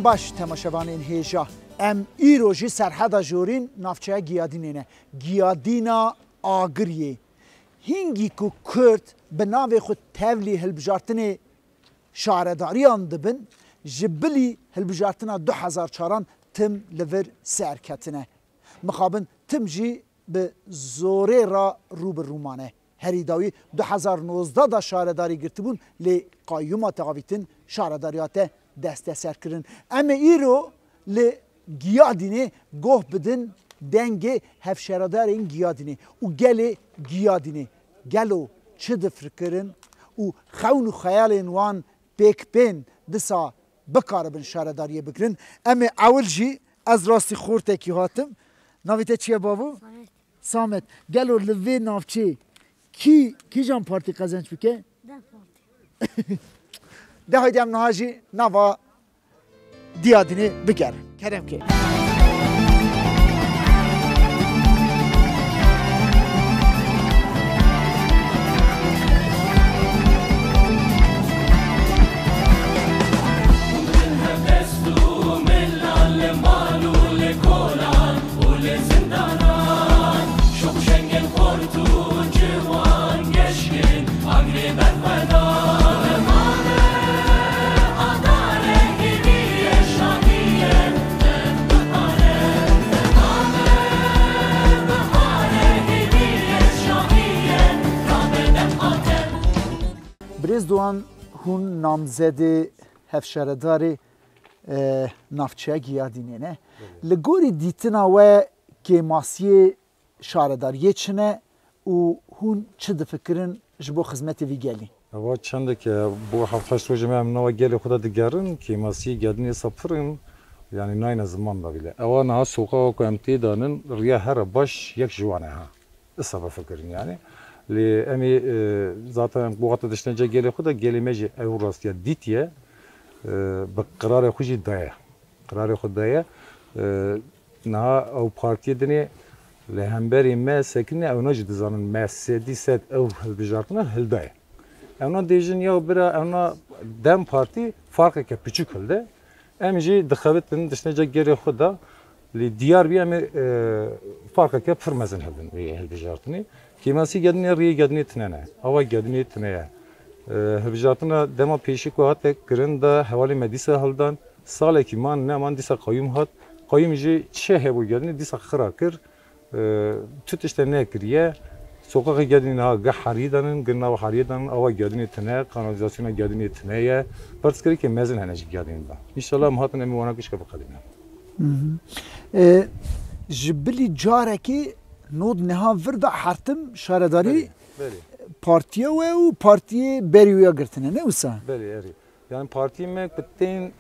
Rojan baş temaşevanên hêja. Em îro jî serheda jorîn navçeya Giyadînê ne. Giyadîna Agiriyê. Hingî ku Kurd bi navê xwe tevlî hilbijartinê şaredariyan dibin, ji bilî hilbijartina 2004 tim li vir serketine. Mixabin tim jî bi zorê ra rû bi rûmane. Herî dawî 2019 da şaredarî girtibûn lê qayyûma te avîtin şaredariya te desteserkirin. Em ê îro li Giyadînê goh bidin dengê hevşeradarên Giyadînê û gelê Giyadînê gelo çi difirkirin û xewn û xeyalên wan pêkpên disa bikaribin şaredariyê bikirin. Em ê ewil jî ez rastî xortekî hatim. Navê te çi ye bavo? Samet. Gelo li vê navçê kîjan partî qezenç bike? De haydi em niha jî nava Diyadînê bigerin. Keremke. Brezdoğan hun namzedê hevşeredarê navçeya Giyadînê ne. Li gorî dîtina we kêmasiyê şaredariyê çi ne û hûn çi difikirin ji bo xizmetê vî gelî? Eva çendeke bu hafta rojê me em nava gelê xwe de digerin kêmasiyê Giyadînê sapirin yani nayne ziman da bile. Eva niha soqa ku em tê danin riya here baş yek ji wan e ha. Îsa bifikirin yani. Li em ê zaten bu hata diştence gelê xwe de gelê me jî ew rastiya dîtiye bi qirarê xwe jî daye. Qirarê xwe daye niha ew partiyê dinê li hemberê me sekinî ew ne jî dizanin me sedî sed ew hilbijartina hildaye. Ew ne dêjin ya bira ew ne dem partî farkeke piçûk hilde. Em jî dixebitin diştence gelê xwe de li diyar bî em ê farkeke pir mezin hildin vê hilbijartinê. Kêmasî Giyadînê rêyê Giyadînê tune ne. Ava Giyadînê tune ye. Hilbijartina dema pêşî ku hate kirin da hevalê me dîsa hildan. Salekî man ne man dîsa qayyûm hat. Qayyûm jî çi hebû Giyadînê dîsa xira kir. Çi tişte nekiriye. Sokaka Giyadînê niha geh herî danin, geh nava herî danin. Ava Giyadînê tune, kanalizasyona Giyadînê tune ye. Pirsgirî ke mezin hene jî Giyadînê da. İnşallah em hatin em ê wana kişke biqedîne. Ji bilî carekê nod niha vir da hertim şaredarî partiya we û partiyê berî wê girtine ne wisa? Belê erî. Yani partiyê me bi tên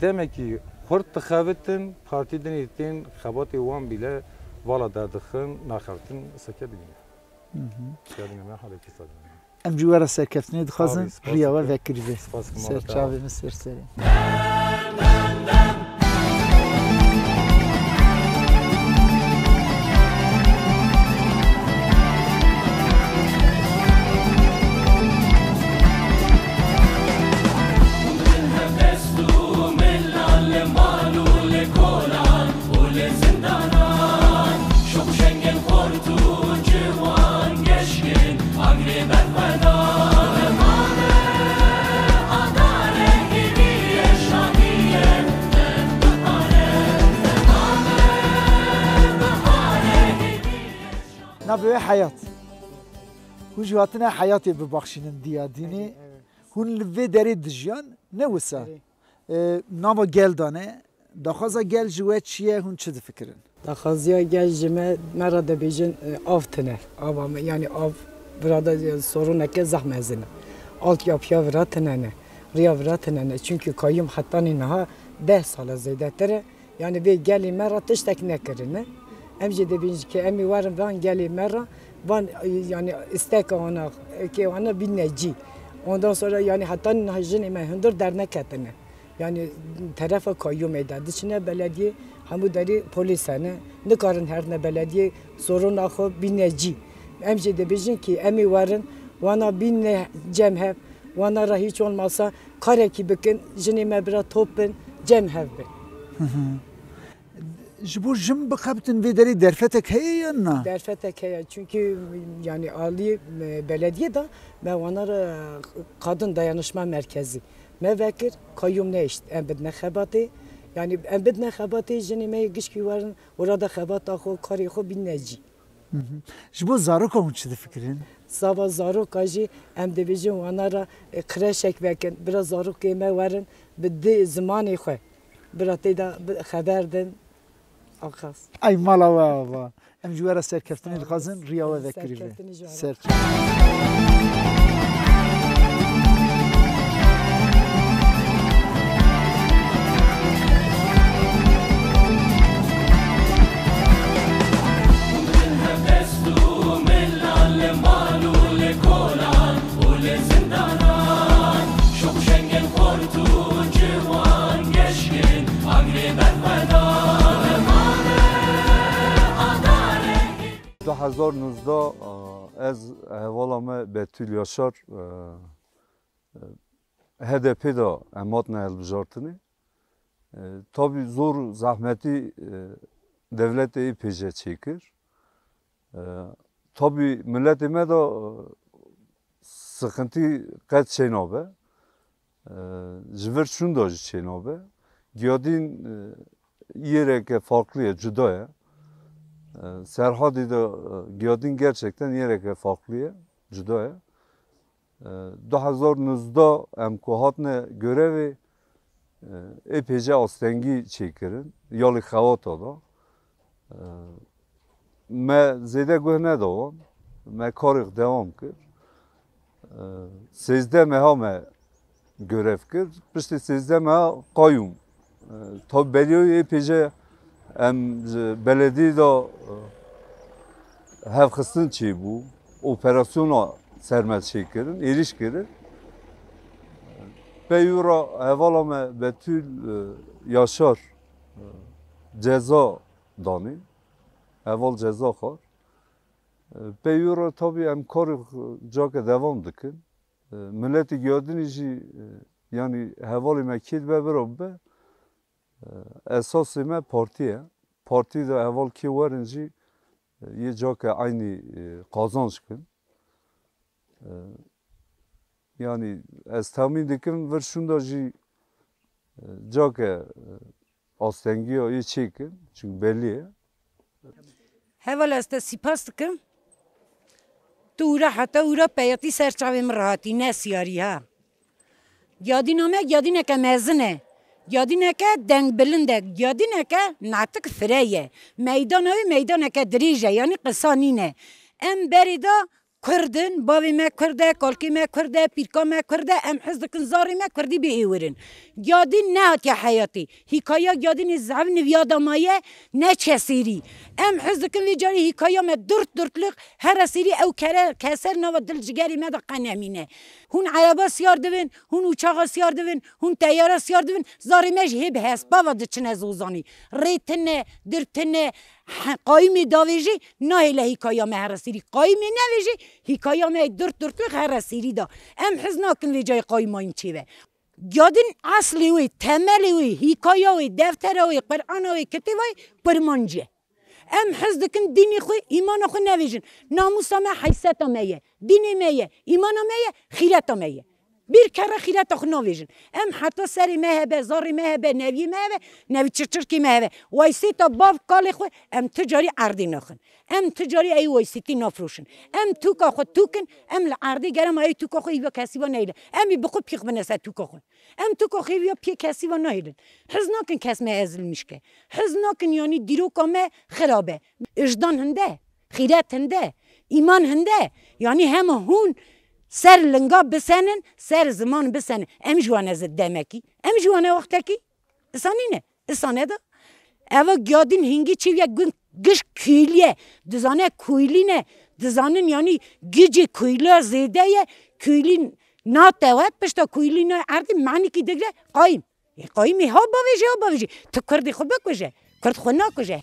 demekî xurt dixebitin partî dinê tên xebatê wan bîle vala derdixin naxebitin seke bîne. Giyadînê me halekî sadî. Em jî were serkeftinê dixwazin riya we vekirî vê. Serçavê min serserê. Navê hayat. Hûn jî hatine hayatê bibexşînin Diyadînê. Hûn li vê derê dijiyan ne wisa? Nava gel dane. Daxwaza gel ji we çi ye hûn çi difikirin? Daxwaziya gel ji me ra dibêjin av tune. Ava me yani av burada soruneke zehmezine. Altyapıya vira tune ne. Riya vira tune ne. Çünkü kayyum hattanî niha 10 sala zêdetir. Yani vê gelê me ra tiştek nekirin. Em jî dibêjin ki em ê werin van gelê me ra van yani isteka wana ki wana bîne cî. Ondan sonra yani hatta jinê me hundir derneketine. Yani tarafa kayyumê de diçine belediye hemû derî polîsane nikarin her ne belediye soruna xwe bîne cî. Em jî dibêjin ki em ê werin wana bîne cem hev wana ra hiç olmazsa karekî bikin jinê me bira topin cem hevbe. Jibo jim bixebtin vê derê derfetek heye ya na? Derfetek heye çünkü yani Ali belediye de ve onlara kadın dayanışma merkezi. Mevekir kayyum ne işte embed nekhabati yani embed nekhabati jeni me gişki varın orada khabata xo kari xo bineci. Jibo zarok hûn çi difikirin? Sabah zarok ajı em dibijin onlara kreşek vekin biraz zarok keme varın bidi zamanı xo. Biraz da haberdin Akas. Ay mala va. Em ji were serkeftinê dixwazin riya we vekirî ve. Serkeftinê. دو 2019 از احوالم بتول یاشار HDP da emat nehel bijartini. Tabi zor zahmeti devlete iyi peşe çekir. Tabi milletime de sıkıntı kat şey nabe. Jver şun da şey nabe. Giyadin yereke farklı cüdaya. Serhadi de giyadin gerçekten yereke farklı cüdaya. 2019'da em kuhatne görevi epeyce astengi çekirin. Yalı xavata da. Me zede gühne devam. Me karik devam kir. Sezde meha me görev kir. Pişti sezde meha kayyum. Tabi beliyoy epeyce em belediye da hevkısın çi bu. Operasyona sermet çekirin, eriş kirin. Peyura evalame betül yaşar ceza dani. Eval ceza kar. Peyura tabi em karı cake devam dikin. Milleti gördüğünüz yani hevali mekid ve beraber esası me partiye. Parti de eval ki varınca ye cake aynı kazanç kin. Yani ez tahmin dikim ver şunda jî cake astengiya iyi çekin çünkü belli. Heval ez te spas dikim. Tu ura heta ura peyatî serçavê min rahatî ne siyarî ha. Yadîneke mezin e. Yadîneke deng bilind e. Yadîneke natik fireye. Meydaneke dirîj e yani qisa nîne. Em berî da Kurdin, bavê me Kurd e, kalkê me Kurd e, pîrka me Kurd e, em hez dikin zarê me Kurdî biêwirin. Yadîn nehatiye heyatî. Hîkaya yadînê zev niviya da maye ne çesîrî. Em hez dikin vê carî hîkaya me dürtlik here sîrî ew keser nava dil cigerê me de qenemîne. Hûn eyaba siyar dibin, hûn uçaxa siyar dibin, hûn teyyara siyar dibin, zarê me jî hê bi hespava diçine zozanî. Rêtine, dirtine, qayîmê davê jî nahêle hîkaya me here sîrî. Qayîmê nevê jî hîkaya me dürtlik here sîrî da. Em hez nakin vê cayê qayîmayîn çêve. Yadîn eslê wê, temelê wê, hîkaya wê, deftera wê, Qur'ana wê, kitêba wê pirmanc e. Em hez dikin dînê xwe, îmana xwe nevêjin. Namusa me heyseta me ye, dînê me ye, îmana me ye, xîreta me ye. Bir kere xîreta xwe navêjin. Em heta serê me hebe, zarê me hebe, neviyê me hebe, nevî çirçirkê me hebe. Weysêta bav kalê xwe em ti carî erdê naxin. Em ti carî ey weysêtî nafroşin. Em tûka xwe tûkin, em li erdê gerem ey tûka xwe îva kesîva nehêlin. Em ê bi xwe pîx bine ser tûka xwe. Em tûka xwe îva pê kesîva nehêlin. Hez nakin kes me ezilmiş ke. Hez nakin yanî dîroka me xirab e. Ijdan hinde, xîret hinde, îman hinde. Yani hema hûn ser linga bisenin, ser zaman bisenin. Em jwane zid demekî. Em jwane wextekî. İsanî ne? İsane da. Eva gyadin hingi çiviye giş küyliye. Dizane küylî ne? Dizanin yani gicî küyla zêdeye küylîn natewet pişta küylî ne erdi manîkî digre qayîm. Qayîmî ha bavêjî. Tu Kurdî xwe bikuje. Kurd xwe nakuje.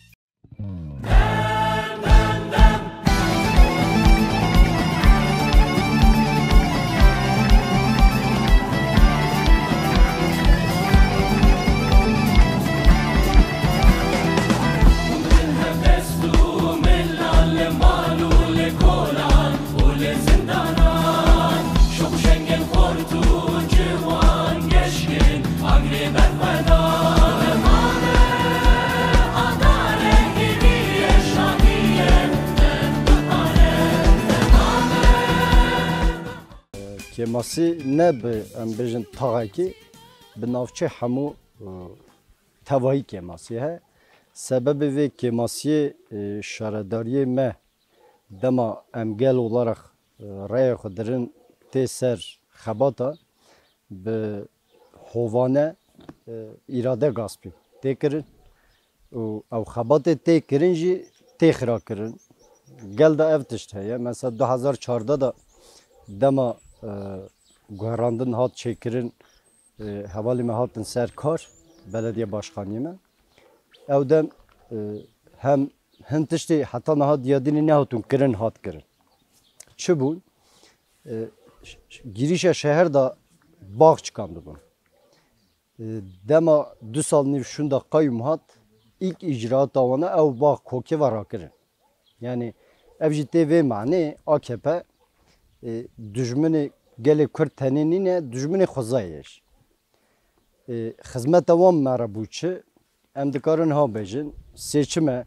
کماسی نه به ام بجن تاقی به نافچه همو توایی کماسی ها سبب وی کماسی شارداری ما دما امگل olarak رای خودرن تسر خباتا به هوانه اراده گاسپی تکرن او خبات تکرن جی تخرا کرن گل دا افتشت هیا مثلا 2014 دا دما گوهراندن هات çekirin havali me hatin ser kar belediye başkanıyım ev dem hem hentişti hatta naha diyadini ne hatun kirin hat kirin çi bu girişe şehir da bağ çıkandı bu dema 2 sal niv şunda kayyum hat ilk icraat davana ev bağ koki var hakirin yani ev ciddi ve mani AKP düşmanı gele Kürt tenenine düşmanı xozayış. Hizmet devam merabuçı em dikarın ha bejin seçime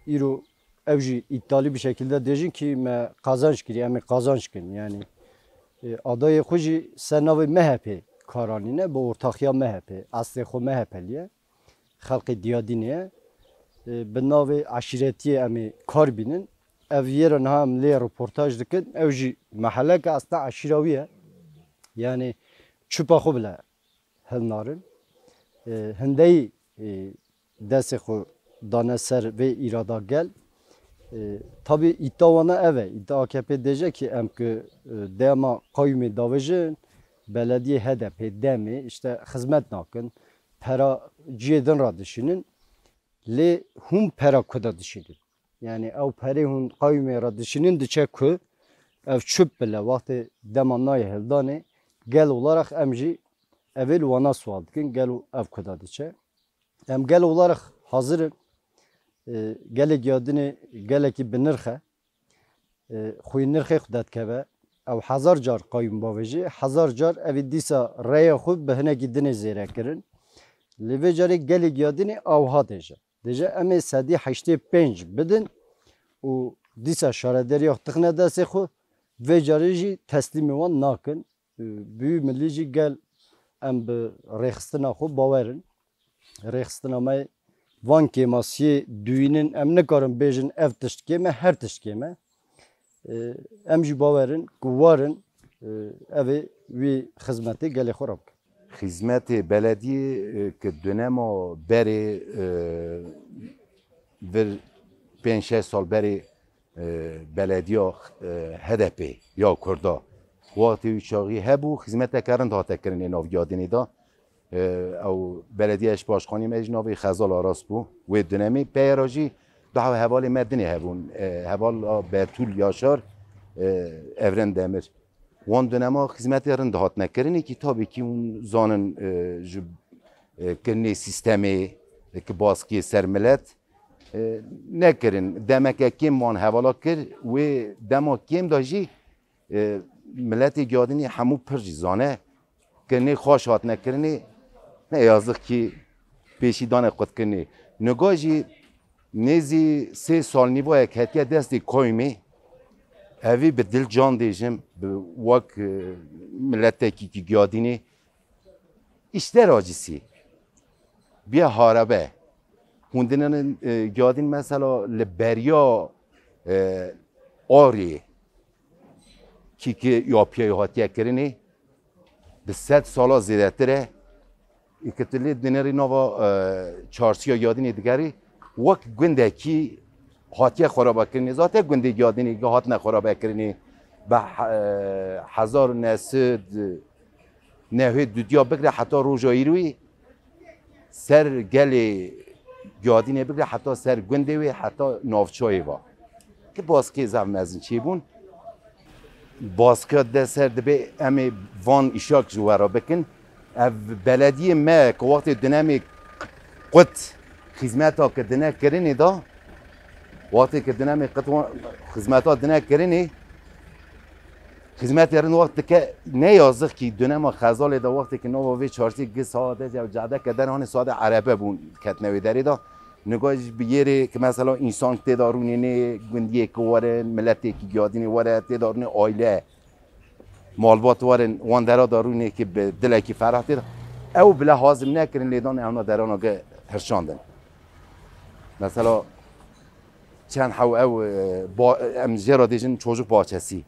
iro evji iddialı bir şekilde diyecek ki me kazanç kiri em kazanç kirin yani adayı xuji senavi MHP karanine bu ortakya MHP asli xo MHP'liye halkı diyadiniye benavi aşiretiye em karbinin ev yerin ham li röportaj dikin ev jî mahalleke aslında aşiraviye yani çupa xwe bile hilnarin hindeyi destê xwe dane ser ve irada gel tabi iddiawana ev iddia AKP diyecek ki em ki dema kayyumê davêjin belediye HDP demê işte hizmet nakin pera ciyedin ra dişinin lê hûn pera ku da dişinin yani ev peri hun kayyumê ra dişinin diçe ku ev çöp bile vakti demanayı hildane gel olarak em jî evvel wana sual dikin gel ev ku da diçe em gel olarak hazırın gelek yadini geleki binirxe xuy nirxe xudat keve ev hazar car kayyum baveji hazar car ev dîsa raya xwe bi hinekî dinê zêre kirin li vê carê gelek yadini awha deje deje em ê sedî heştê pênc bidin û dîsa şarederiya tixne destê xwe vê carê jî teslîmê wan nakin Büyü millî jî gel em bi rêxistina xwe bawerin rêxistina me van kêmasiyê duyînin em nikarin bêjin ev tiştkê me her tiştkê me em jî bawerin ku warin evê wî xizmetê gelê xwe ra bikin. Hizmetê belediyê ki dönema berê vir 5-6 sal berê belediya HDP ya Kurda وقتی چاقی هبو خدمت کردن تا تکرین ناو یادینی دا او بلدیهش باشخانی مجنابی خزال آراس بو و دنمی پیراجی دو حوالی مدنی هبون حوال به طول یاشار اورن دمر وان دنما خدمت رن دهات نکرینی که تابی که اون زانن کنی سیستمی که باسکی سرملت نکرین دمک کم وان حوالا کر و دما کم داجی ملت گادینی همو پرجیزانه کنی خوش هات نکرنی نه یازق کی پیشی دانه خود کنی نگاهی نزی 3 سال نیوه که هتیه دستی کویمی اوی به دل جان دیجم به وک ملت کی گادینی اشتر آجیسی بیا هاربه هندنن گادین مثلا لبریا آری کی یاپیای هاتیه کرنی به 100 سالا زیاده تره اکتلی دنری نوا چارسیا یادینی دیگری وقت گنده کی هاتیه خرابه کرنی ذاته گنده یادینی که هات نخرابه کرنی به 1900 نهوی دودیا بگره حتی روژایی روی سر گل یادینی بگره حتی سر گنده وی حتی نافچایی با که باز که زم ازین چی بون باسکت دستر دبی امی وان اشاک جوارا بکن اف بلدیه ما که وقت دنمی قط خدمتا که دنه کرنی دا وقتی که دنمی قط خدمتا دنه کرنی خدمت یارن وقت که نیازه که دنما خزال دا وقتی که نو وی چارسی گی ساده یا جاده کدن هان ساده عربه بون کتنوی داری دا نگاهش بیاره که مثلا انسان تدارونی نه گندیه که واره ملتی که یادینی واره تدارونی آیله مالبات وارن وان درا دارونه که به دلکی فرح تیر او بلا حازم نکرن لیدان اونا درانا که هرشاندن مثلا چند حو او با ام جرا دیجن çocuk bahçesi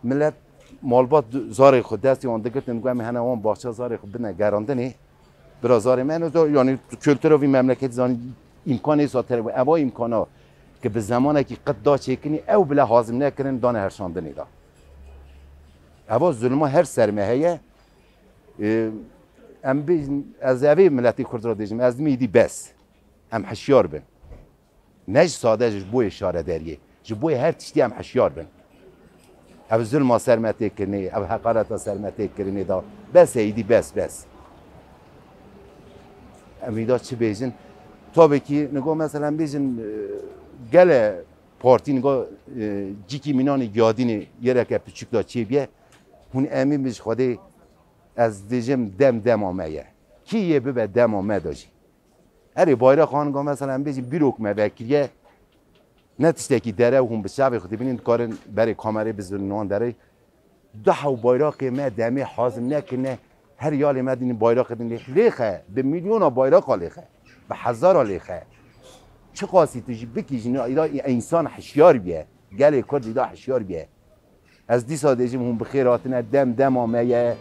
millet malbat zari خود دستی اون دکتن گویم هنه اون bahçe zari خود بنا گراندنی biraz zari من yani kültür و memleket zani imkanı ساتر و اوا imkana که به زمانی که قد دا چکنی او بلا حازم نکرن دانه هرشاندنی دا اوا ظلمه هر سرمایه ام از اوی ملتی کرد را دیجم از میدی بس ام حشیار بن نج ساده جبوی اشاره دریه جبوی هر تشتی ام حشیار بن او ظلمه سرمایه کنی او حقارت سرمایه کنی دا بس ایدی بس امیدا چه بیجن tabii ki نگاه مثلا بیجن گله پارتی نگاه جیکی مینانی یادینی یه رکه پچک دا چی بیه هون امی بیش خواده از دیجم دم آمه کی یه ببه دم آمه داشی هری بایرا خانگاه مثلا بیجن بیروک مبکریه نتیجه کی داره و هم به شعب خودی بینید کارن برای کامره بزرنان داره ده و بایراق ما دمی حازم نکنه هر یال ما دین بایراق دین لیخه به میلیون بایراق لیخه به هزار لیخه چه قاسی تجی بکیجین ایرا انسان حشیار بیه گله کرد ایرا حشیار بیه از دی سادهجیم هم بخیراتنا دم آمه